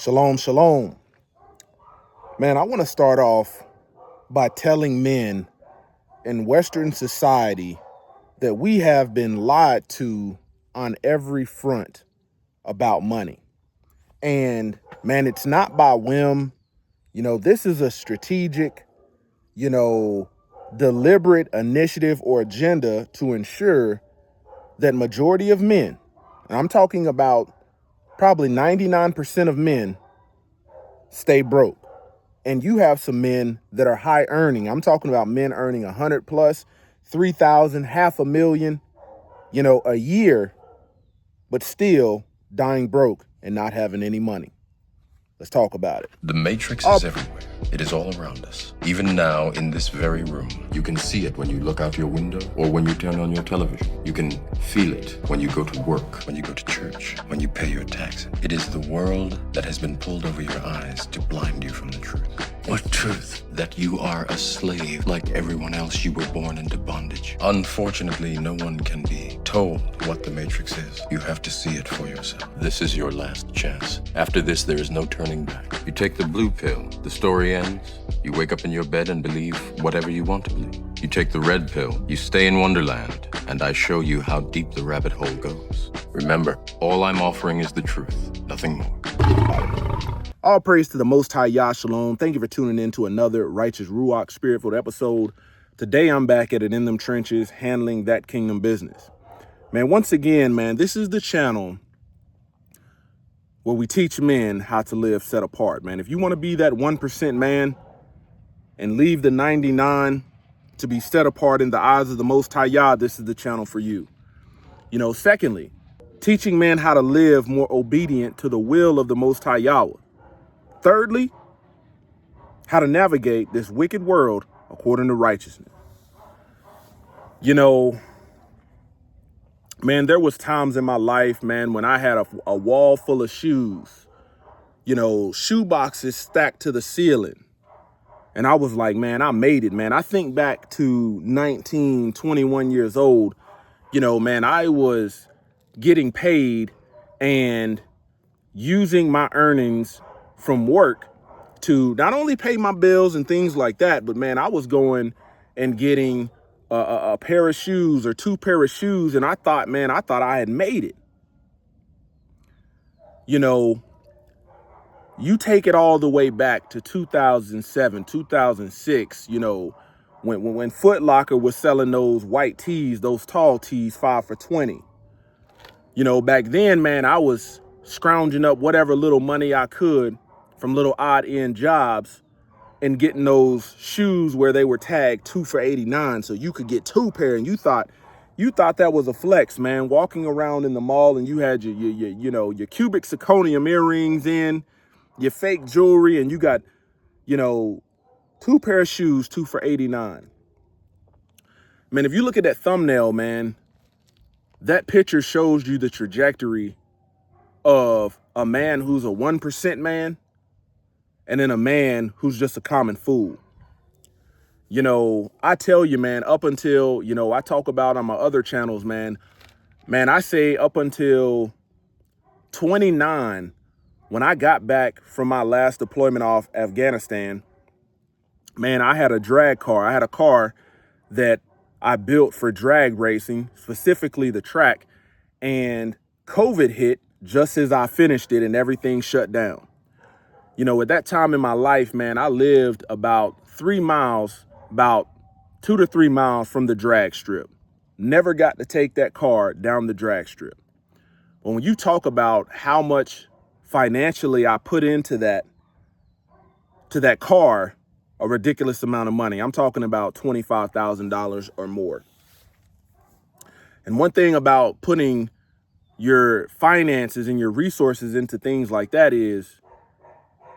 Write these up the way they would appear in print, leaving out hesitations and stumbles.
Shalom, shalom. Man, I want to start off by telling men in Western society that we have been lied to on every front about money. And man, it's not by whim. This is a strategic, deliberate initiative or agenda to ensure that majority of men, and I'm talking about probably 99% of men, stay broke. And you have some men that are high earning. I'm talking about men earning 100 plus, 3,000, $500,000, a year, but still dying broke and not having any money. Let's talk about it. The Matrix is everywhere. It is all around us. Even now, in this very room, you can see it when you look out your window or when you turn on your television. You can feel it when you go to work, when you go to church, when you pay your taxes. It is the world that has been pulled over your eyes to blind you from the truth. What truth? That you are a slave like everyone else. You were born into bondage. Unfortunately, no one can be told what the Matrix is. You have to see it for yourself. This is your last chance. After this, there is no turning back. You take the blue pill, the story ends. You wake up in your bed and believe whatever you want to believe. You take the red pill, you stay in Wonderland, and I show you how deep the rabbit hole goes. Remember, all I'm offering is the truth, nothing more. All praise to the Most High Yah Shalom. Thank you for tuning in to another Righteous Ruach Spirit-filled episode. Today I'm back at it in them trenches, handling that kingdom business. Man, once again, man, this is the channel where we teach men how to live set apart, man. If you want to be that 1% man and leave the 99 to be set apart in the eyes of the Most High Yah, this is the channel for you. Secondly, teaching men how to live more obedient to the will of the Most High Yahweh. Thirdly, how to navigate this wicked world according to righteousness. Man, there was times in my life, man, when I had a wall full of shoes, shoe boxes stacked to the ceiling. And I was like, man, I made it, man. I think back to 19, 21 years old, man, I was getting paid and using my earnings from work to not only pay my bills and things like that, but man, I was going and getting a pair of shoes or two pair of shoes. And I thought I had made it. You take it all the way back to 2007, 2006, when Foot Locker was selling those white tees, those tall tees, 5 for $20. Back then, man, I was scrounging up whatever little money I could from little odd end jobs and getting those shoes where they were tagged 2 for $89. So you could get 2 pair, and you thought that was a flex, man, walking around in the mall and you had your cubic zirconium earrings in, your fake jewelry, and you got, 2 pair of shoes, 2 for $89. Man, if you look at that thumbnail, man, that picture shows you the trajectory of a man who's a 1% man and then a man who's just a common fool. I tell you, man, up until, I talk about on my other channels, man, I say up until 29, when I got back from my last deployment off Afghanistan, man, I had a drag car. I had a car that I built for drag racing, specifically the track, and COVID hit just as I finished it and everything shut down. At that time in my life, man, I lived about 3 miles, about 2 to 3 miles from the drag strip. Never got to take that car down the drag strip. But when you talk about how much financially I put into that car, a ridiculous amount of money. I'm talking about $25,000 or more. And one thing about putting your finances and your resources into things like that is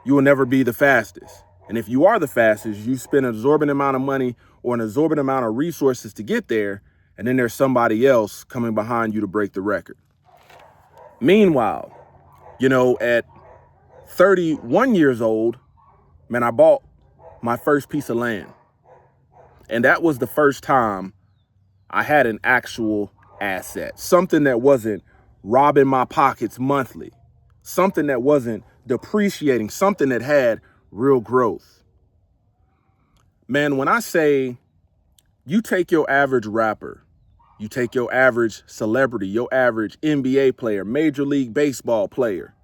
you will never be the fastest. And if you are the fastest, you spend an exorbitant amount of money or an exorbitant amount of resources to get there, and then there's somebody else coming behind you to break the record. Meanwhile, at 31 years old, man, I bought my first piece of land. And that was the first time I had an actual asset, something that wasn't robbing my pockets monthly, something that wasn't depreciating, something that had real growth. Man, when I say you take your average rapper, you take your average celebrity, your average NBA player, Major League Baseball player,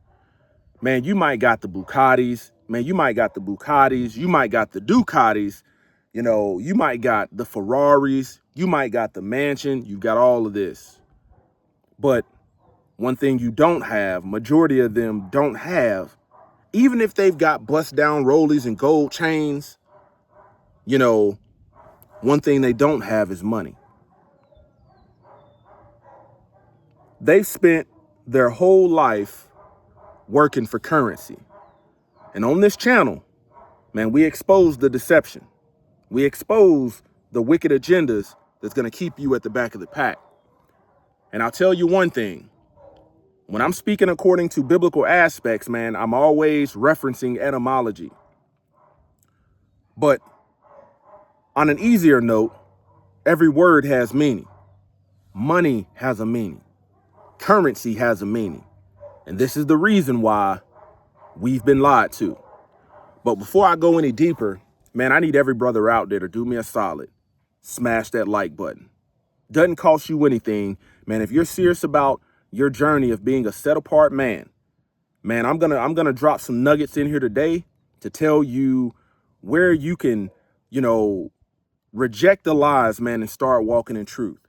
man, you might got the Bugattis, man, you might got the Bugattis, you might got the Ducatis, you know, you might got the Ferraris, you might got the mansion, you got all of this. But one thing you don't have, majority of them don't have, even if they've got bust down rollies and gold chains, you know, one thing they don't have is money. They've spent their whole life working for currency. And on this channel, man, we expose the deception. We expose the wicked agendas that's going to keep you at the back of the pack. And I'll tell you one thing. When I'm speaking according to biblical aspects, man, I'm always referencing etymology. But on an easier note, every word has meaning. Money has a meaning. Currency has a meaning. And this is the reason why we've been lied to. But before I go any deeper, man, I need every brother out there to do me a solid. Smash that like button. Doesn't cost you anything. Man, if you're serious about your journey of being a set apart man, man, I'm gonna drop some nuggets in here today to tell you where you can, you know, reject the lies, man, and start walking in truth.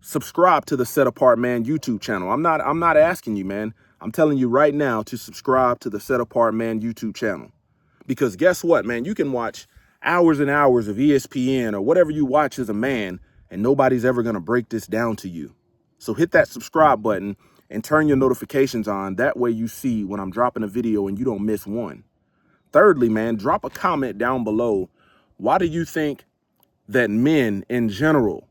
Subscribe to the Set Apart Man YouTube channel. I'm not asking you, man. I'm telling you right now to subscribe to the Set Apart Man YouTube channel. Because guess what, man? You can watch hours and hours of ESPN or whatever you watch as a man, and nobody's ever going to break this down to you. So hit that subscribe button and turn your notifications on. That way you see when I'm dropping a video and you don't miss one. Thirdly, man, drop a comment down below. Why do you think that men in general,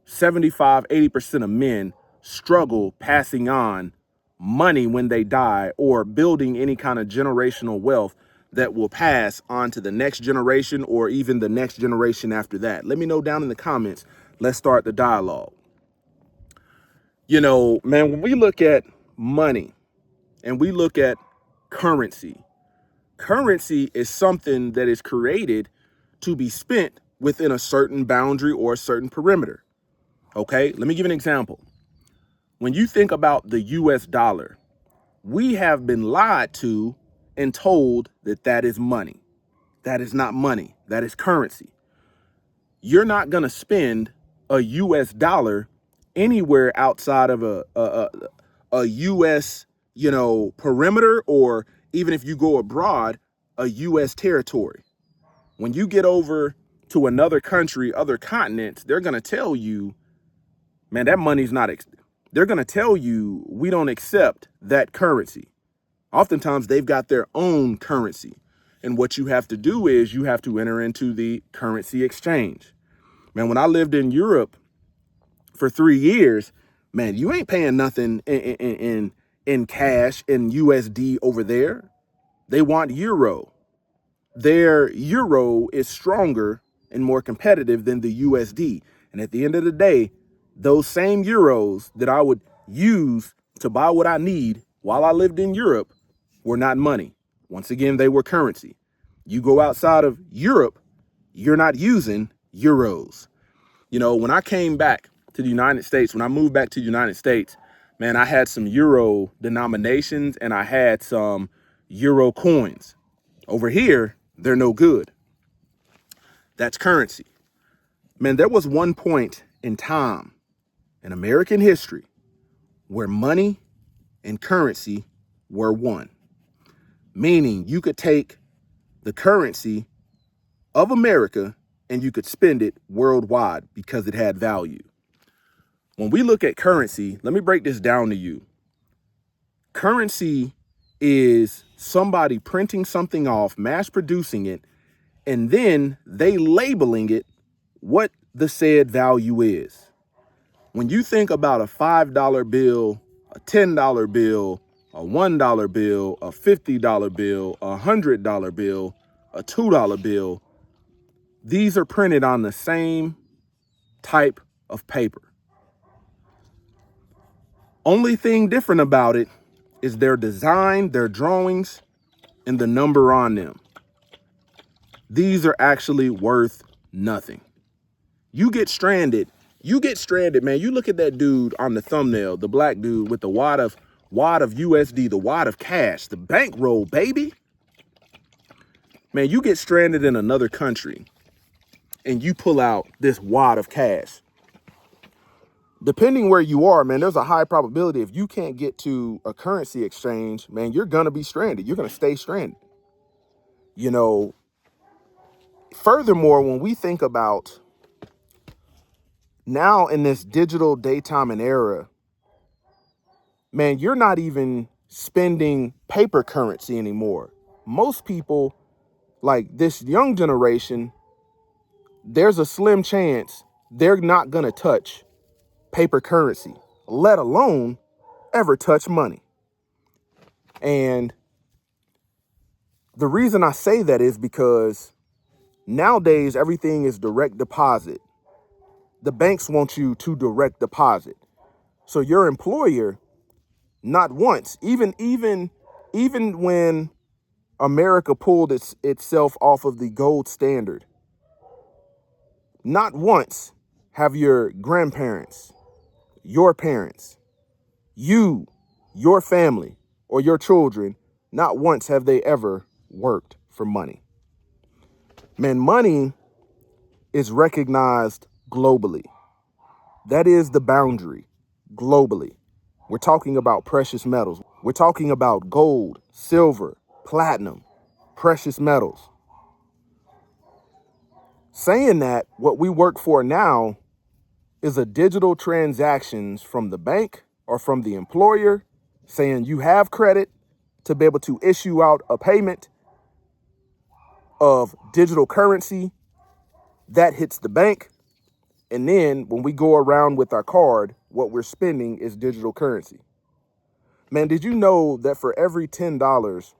75–80% of men, struggle passing on money when they die or building any kind of generational wealth that will pass on to the next generation or even the next generation after that? Let me know down in the comments. Let's start the dialogue. You know, man, when we look at money and we look at currency, currency is something that is created to be spent within a certain boundary or a certain perimeter. Okay, let me give an example. When you think about the US dollar, we have been lied to and told that that is money. That is not money. That is currency. You're not going to spend a US dollar anywhere outside of a US, you know, perimeter, or even if you go abroad, a US territory. When you get over to another country, other continents, they're going to tell you, man, that money's not, they're going to tell you we don't accept that currency. Oftentimes they've got their own currency. And what you have to do is you have to enter into the currency exchange. Man, when I lived in Europe for 3 years, man, you ain't paying nothing in cash, in USD over there. They want euro. Their euro is stronger and more competitive than the USD. And at the end of the day, those same euros that I would use to buy what I need while I lived in Europe were not money. Once again, they were currency. You go outside of Europe, you're not using euros. You know, when I came back to the United States, when I moved back to the United States, man, I had some euro denominations and I had some euro coins. Over here, they're no good. That's currency. Man, there was one point in time in American history where money and currency were one. Meaning you could take the currency of America and you could spend it worldwide because it had value. When we look at currency, let me break this down to you. Currency is somebody printing something off, mass producing it, and then they labeling it what the said value is. When you think about a $5 bill, a $10 bill, a $1 bill, a $50 bill, a $100 bill, a $2 bill, these are printed on the same type of paper. Only thing different about it is their design, their drawings, and the number on them, these are actually worth nothing. You get stranded, man. You look at that dude on the thumbnail, the black dude with the wad of USD, the wad of cash, the bankroll, baby. Man, you get stranded in another country and you pull out this wad of cash. Depending where you are, man, there's a high probability if you can't get to a currency exchange, man, you're going to be stranded. You're going to stay stranded. You know, furthermore, when we think about now in this digital daytime and era, man, you're not even spending paper currency anymore. Most people, like this young generation, there's a slim chance they're not going to touch paper currency, let alone ever touch money. And the reason I say that is because nowadays everything is direct deposit. The banks want you to direct deposit. So your employer, not once, even when America pulled itself off of the gold standard, not once have your grandparents, your parents, you, your family, or your children, not once have they ever worked for money. Man, money is recognized globally. That is the boundary globally. We're talking about precious metals. We're talking about gold, silver, platinum, precious metals. Saying that, what we work for now is a digital transactions from the bank or from the employer saying you have credit to be able to issue out a payment of digital currency that hits the bank. And then when we go around with our card, what we're spending is digital currency. Man, did you know that for every $10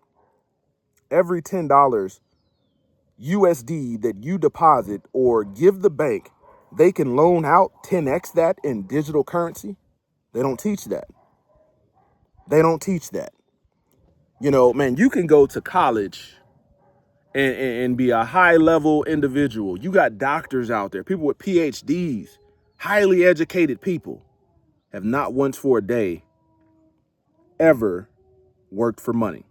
USD that you deposit or give the bank, they can loan out 10x that in digital currency? They don't teach that. They don't teach that. You know, man, you can go to college and be a high level individual. You got doctors out there, people with PhDs, highly educated people, have not once for a day ever worked for money.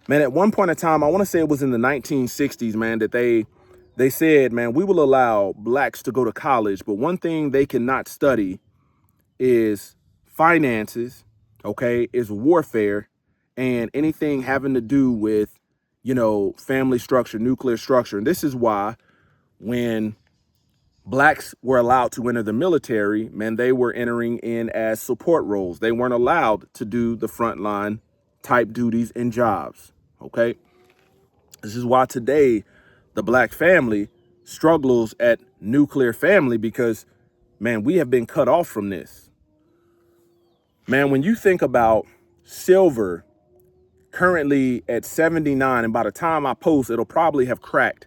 Man, at one point in time, I want to say it was in the 1960s, man, that they said, man, we will allow blacks to go to college, but one thing they cannot study is finances, okay, is warfare, and anything having to do with, you know, family structure, nuclear structure. And this is why when blacks were allowed to enter the military, man, they were entering in as support roles. They weren't allowed to do the frontline type duties and jobs, okay? This is why today the black family struggles at nuclear family because, man, we have been cut off from this. Man, when you think about silver currently at 79, and by the time I post, it'll probably have cracked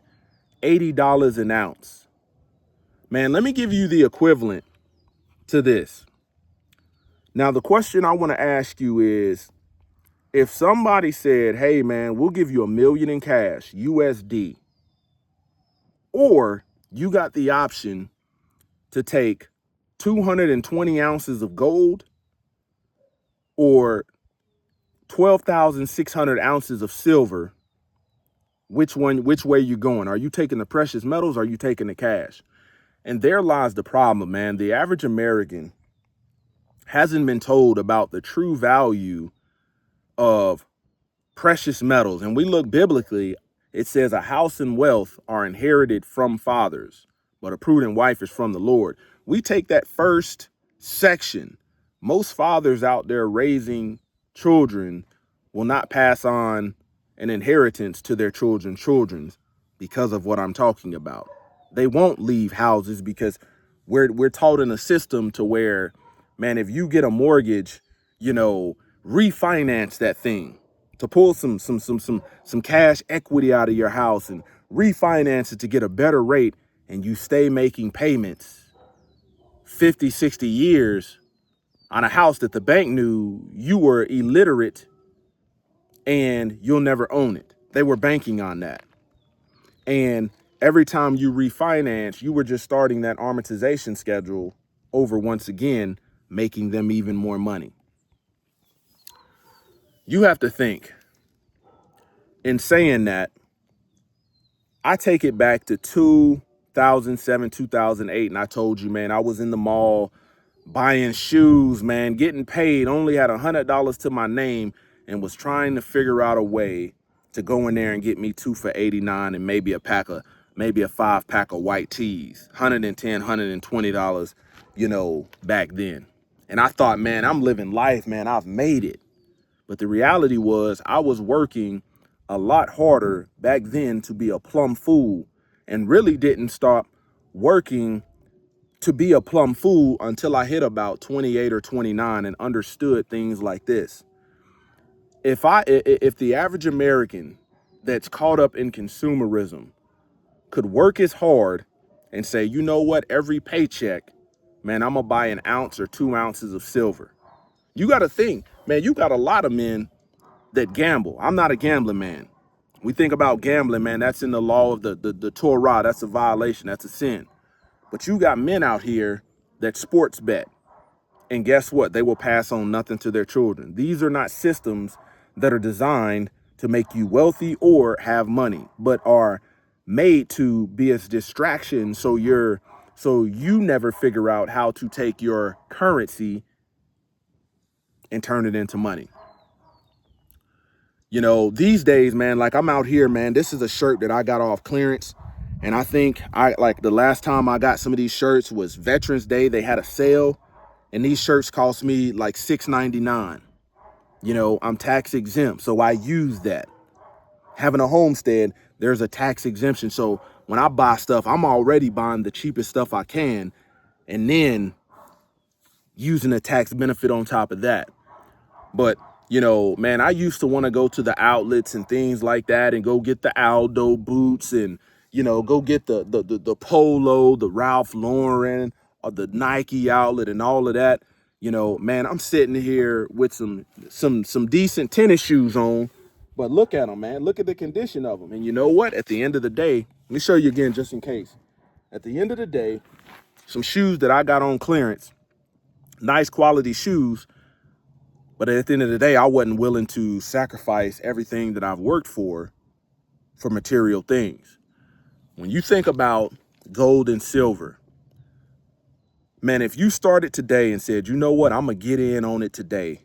$80 an ounce. Man, let me give you the equivalent to this. Now, the question I want to ask you is, if somebody said, hey, man, we'll give you $1 million in cash, USD, or you got the option to take 220 ounces of gold or 12,600 ounces of silver, which way you going? Are you taking the precious metals or are you taking the cash? And there lies the problem, man. The average American hasn't been told about the true value of precious metals. And we look biblically, it says a house and wealth are inherited from fathers, but a prudent wife is from the Lord. We take that first section. Most fathers out there raising children will not pass on an inheritance to their children's children because of what I'm talking about. They won't leave houses because we're taught in a system to where, man, if you get a mortgage, you know, refinance that thing to pull some cash equity out of your house and refinance it to get a better rate, and you stay making payments 50, 60 years on a house that the bank knew you were illiterate and you'll never own it. They were banking on that. And every time you refinance, you were just starting that amortization schedule over once again, making them even more money. You have to think, in saying that, I take it back to 2007, 2008, and I told you, man, I was in the mall buying shoes, man, getting paid, only had $100 to my name, and was trying to figure out a way to go in there and get me 2 for $89 and maybe a 5-pack of white tees, $110, $120, back then. And I thought, man, I'm living life, man, I've made it. But the reality was I was working a lot harder back then to be a plum fool, and really didn't stop working to be a plum fool until I hit about 28 or 29 and understood things like this. If the average American that's caught up in consumerism could work as hard and say, you know what, every paycheck, man, I'm gonna buy an ounce or 2 ounces of silver. You got to think, man, you got a lot of men that gamble. I'm not a gambling man. We think about gambling, man, that's in the law of the Torah. That's a violation. That's a sin. But you got men out here that sports bet. And guess what? They will pass on nothing to their children. These are not systems that are designed to make you wealthy or have money, but are made to be as distractions so you never figure out how to take your currency and turn it into money. These days, man, like I'm out here, man, this is a shirt that I got off clearance. And I think the last time I got some of these shirts was Veterans Day. They had a sale and these shirts cost me like $6.99. I'm tax exempt, so I use that. Having a homestead, there's a tax exemption. So when I buy stuff, I'm already buying the cheapest stuff I can and then using a tax benefit on top of that. But, man, I used to want to go to the outlets and things like that and go get the Aldo boots and, go get the Polo, the Ralph Lauren, or the Nike outlet and all of that. Man, I'm sitting here with some decent tennis shoes on, but look at them, man. Look at the condition of them. And you know what? At the end of the day, let me show you again, just in case. At the end of the day, some shoes that I got on clearance, nice quality shoes. But at the end of the day, I wasn't willing to sacrifice everything that I've worked for material things. When you think about gold and silver, man, if you started today and said, you know what, I'm going to get in on it today,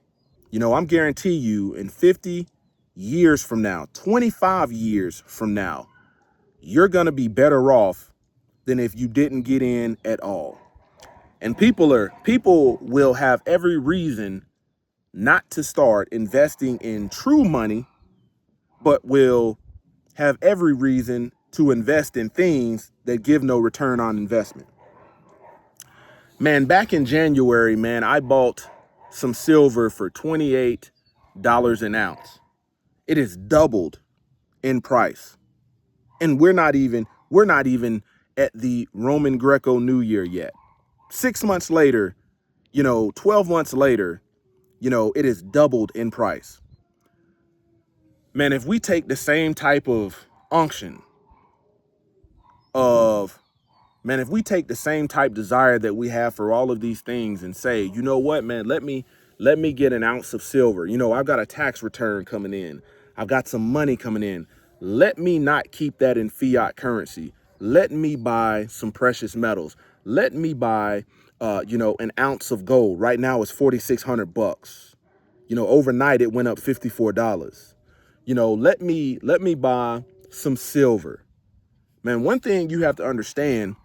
I'm guarantee you in 50 years from now, 25 years from now, you're going to be better off than if you didn't get in at all. And people will have every reason not to start investing in true money, but will have every reason to invest in things that give no return on investment. Man, back in January, man, I bought some silver for $28 an ounce. It has doubled in price. And we're not even at the Roman Greco New Year yet. 6 months later, 12 months later, it has doubled in price. Man, if we take the same type of unction if we take the same type desire that we have for all of these things and say, you know what, man, let me get an ounce of silver. I've got a tax return coming in. I've got some money coming in. Let me not keep that in fiat currency. Let me buy some precious metals. Let me buy, an ounce of gold. Right now it's $4,600. Overnight it went up $54. Let me buy some silver. Man, one thing you have to understand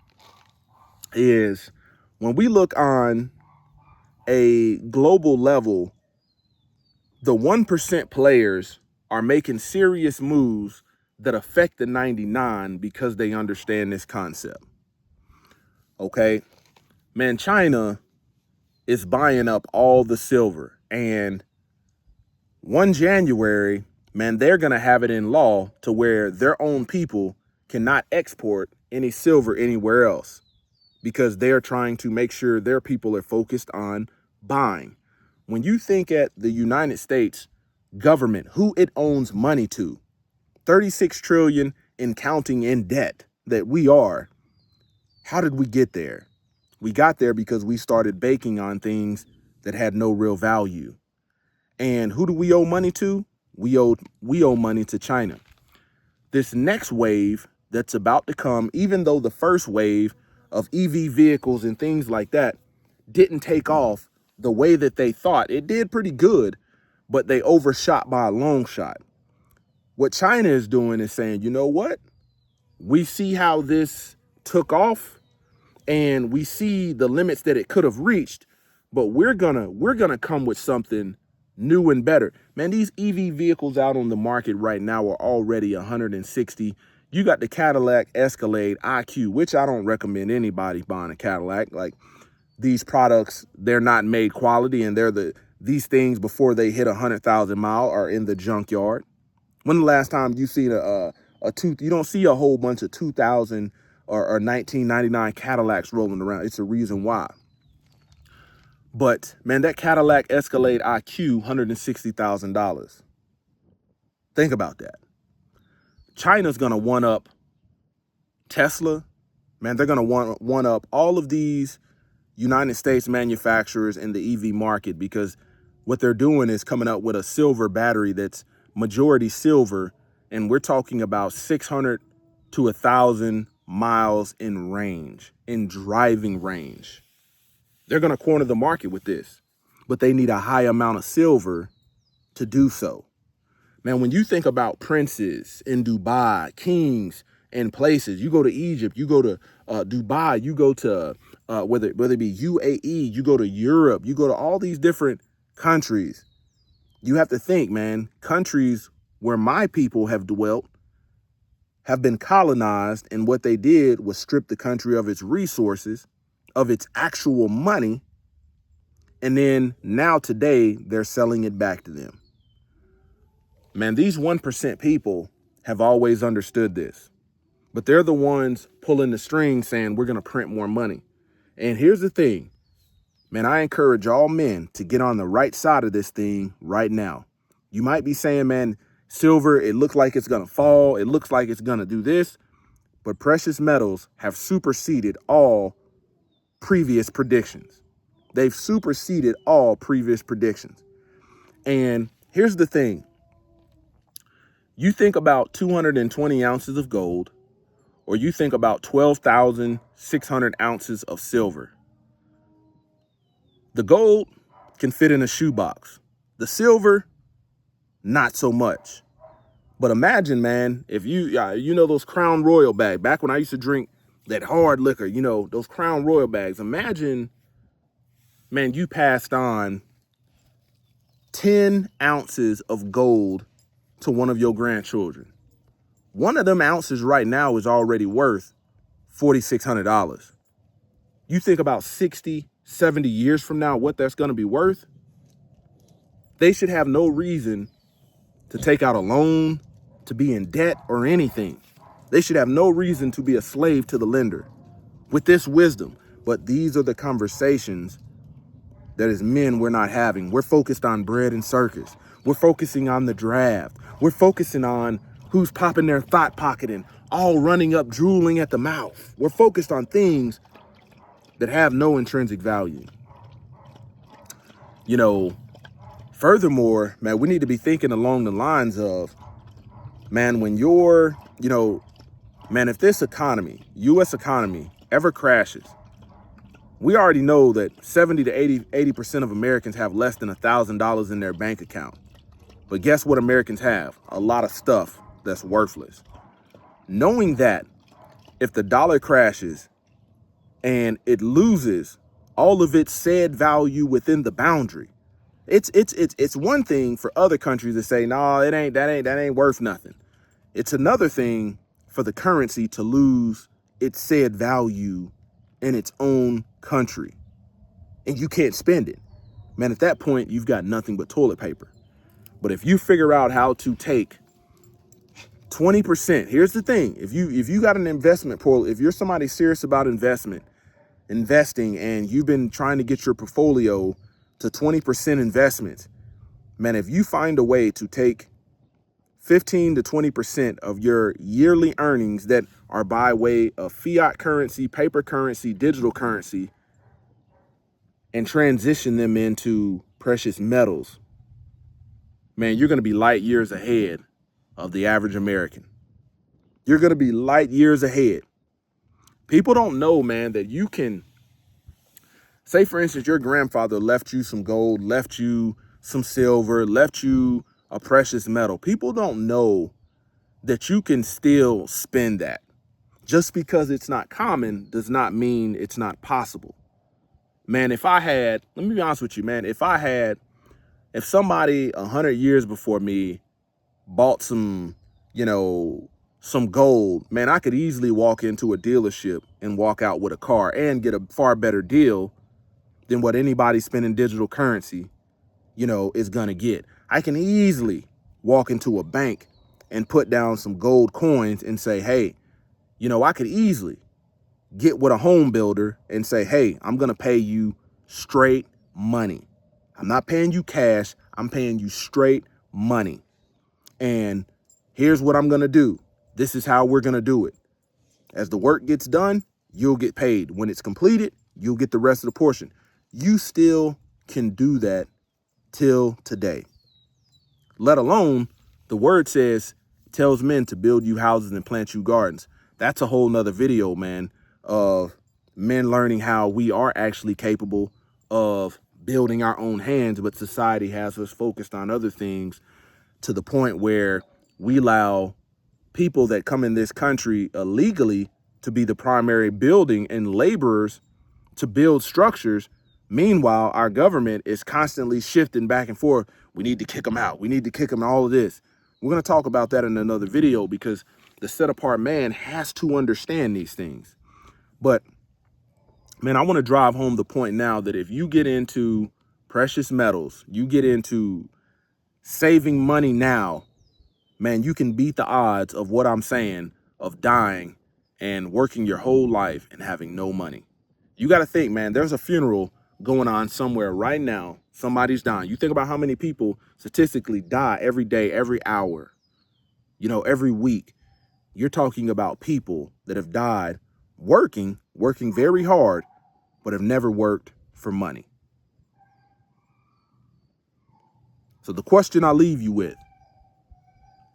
is when we look on a global level, the 1% players are making serious moves that affect the 99 because they understand this concept. Okay, man, China is buying up all the silver, and 1 January, man, they're going to have it in law to where their own people cannot export any silver anywhere else because they're trying to make sure their people are focused on buying. When you think at the United States government, who it owns money to. 36 trillion and counting in debt that we are. How did we get there? We got there because we started banking on things that had no real value. And who do we owe money to? We owe money to China. This next wave that's about to come, even though the first wave of EV vehicles and things like that didn't take off the way that they thought, it did pretty good, but they overshot by a long shot. What China is doing is saying, you know what? We see how this took off and we see the limits that it could have reached, but we're gonna come with something new and better. Man, these EV vehicles out on the market right now are already 160. You got the Cadillac Escalade IQ, which I don't recommend anybody buying a Cadillac. Like, these products, they're not made quality, and these things before they hit 100,000 miles are in the junkyard. When the last time you seen you don't see a whole bunch of 2000 or 1999 Cadillacs rolling around. It's a reason why. But man, that Cadillac Escalade IQ, $160,000. Think about that. China's gonna one up Tesla. Man, they're gonna one up all of these United States manufacturers in the EV market, because what they're doing is coming up with a silver battery that's majority silver, and we're talking about 600 to 1,000 miles in range, in driving range. They're going to corner the market with this, but they need a high amount of silver to do so. Man, when you think about princes in Dubai, kings and places, you go to Egypt, you go to Dubai, you go to whether it be UAE, you go to Europe, you go to all these different countries. You have to think, man, countries where my people have dwelt have been colonized, and what they did was strip the country of its resources, of its actual money, and then now today they're selling it back to them. Man, these 1% people have always understood this, but they're the ones pulling the strings saying we're going to print more money. And here's the thing, man, I encourage all men to get on the right side of this thing right now. You might be saying, man, silver, it looks like it's going to fall. It looks like it's going to do this. But precious metals have superseded all previous predictions. They've superseded all previous predictions. And here's the thing. You think about 220 ounces of gold, or you think about 12,600 ounces of silver. The gold can fit in a shoebox. The silver, not so much. But imagine, man, if you know those Crown Royal bags, back when I used to drink that hard liquor, you know, those Crown Royal bags. Imagine, man, you passed on 10 ounces of gold to one of your grandchildren. One of them ounces right now is already worth $4,600. You think about 60, 70 years from now, what that's going to be worth. They should have no reason to take out a loan, to be in debt or anything. They should have no reason to be a slave to the lender with this wisdom. But these are the conversations that as men we're not having. We're focused on bread and circus. We're focusing on the draft. We're focusing on who's popping their thought pocket and all running up, drooling at the mouth. We're focused on things that have no intrinsic value. You know, furthermore, man, we need to be thinking along the lines of, man, when you're, you know, man, if this economy, U.S. economy, ever crashes, we already know that 70 to 80% of Americans have less than $1,000 in their bank account. But guess what Americans have? A lot of stuff that's worthless. Knowing that if the dollar crashes and it loses all of its said value within the boundary, it's one thing for other countries to say, no, that ain't worth nothing. It's another thing for the currency to lose its said value in its own country, and you can't spend it. Man, at that point, you've got nothing but toilet paper. But if you figure out how to take 20%, here's the thing. If you got an investment pool, if you're somebody serious about investing, and you've been trying to get your portfolio to 20% investments, Man, if you find a way to take 15 to 20% of your yearly earnings that are by way of fiat currency, paper currency, digital currency, and transition them into precious metals, man, you're going to be light years ahead of the average American. You're going to be light years ahead. People don't know, man, that you can, say, for instance, your grandfather left you some gold, left you some silver, left you a precious metal. People don't know that you can still spend that. Just because it's not common does not mean it's not possible. Man, if I had, let me be honest with you, man, if somebody 100 years before me bought some, some gold, man, I could easily walk into a dealership and walk out with a car and get a far better deal than what anybody spending digital currency, is going to get. I can easily walk into a bank and put down some gold coins and say, hey, I could easily get with a home builder and say, hey, I'm going to pay you straight money. I'm not paying you cash. I'm paying you straight money. And here's what I'm going to do. This is how we're going to do it. As the work gets done, you'll get paid. When it's completed, you'll get the rest of the portion. You still can do that till today. Let alone, the word tells men to build you houses and plant you gardens. That's a whole nother video, man, of men learning how we are actually capable of building our own hands, but society has us focused on other things to the point where we allow people that come in this country illegally to be the primary building and laborers to build structures. Meanwhile, our government is constantly shifting back and forth. We need to kick them out. We need to kick them, all of this. We're going to talk about that in another video because the set apart man has to understand these things. But man, I want to drive home the point now that if you get into precious metals, you get into saving money now, man, you can beat the odds of what I'm saying of dying and working your whole life and having no money. You got to think, man, there's a funeral going on somewhere right now. Somebody's dying. You think about how many people statistically die every day, every hour, every week. You're talking about people that have died working very hard, but have never worked for money. So the question I leave you with,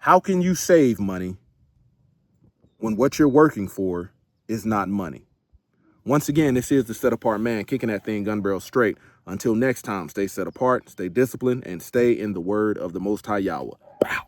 how can you save money when what you're working for is not money? Once again, this is the Set Apart Man, kicking that thing gun barrel straight. Until next time, stay set apart, stay disciplined, and stay in the word of the Most High Yahweh. Wow.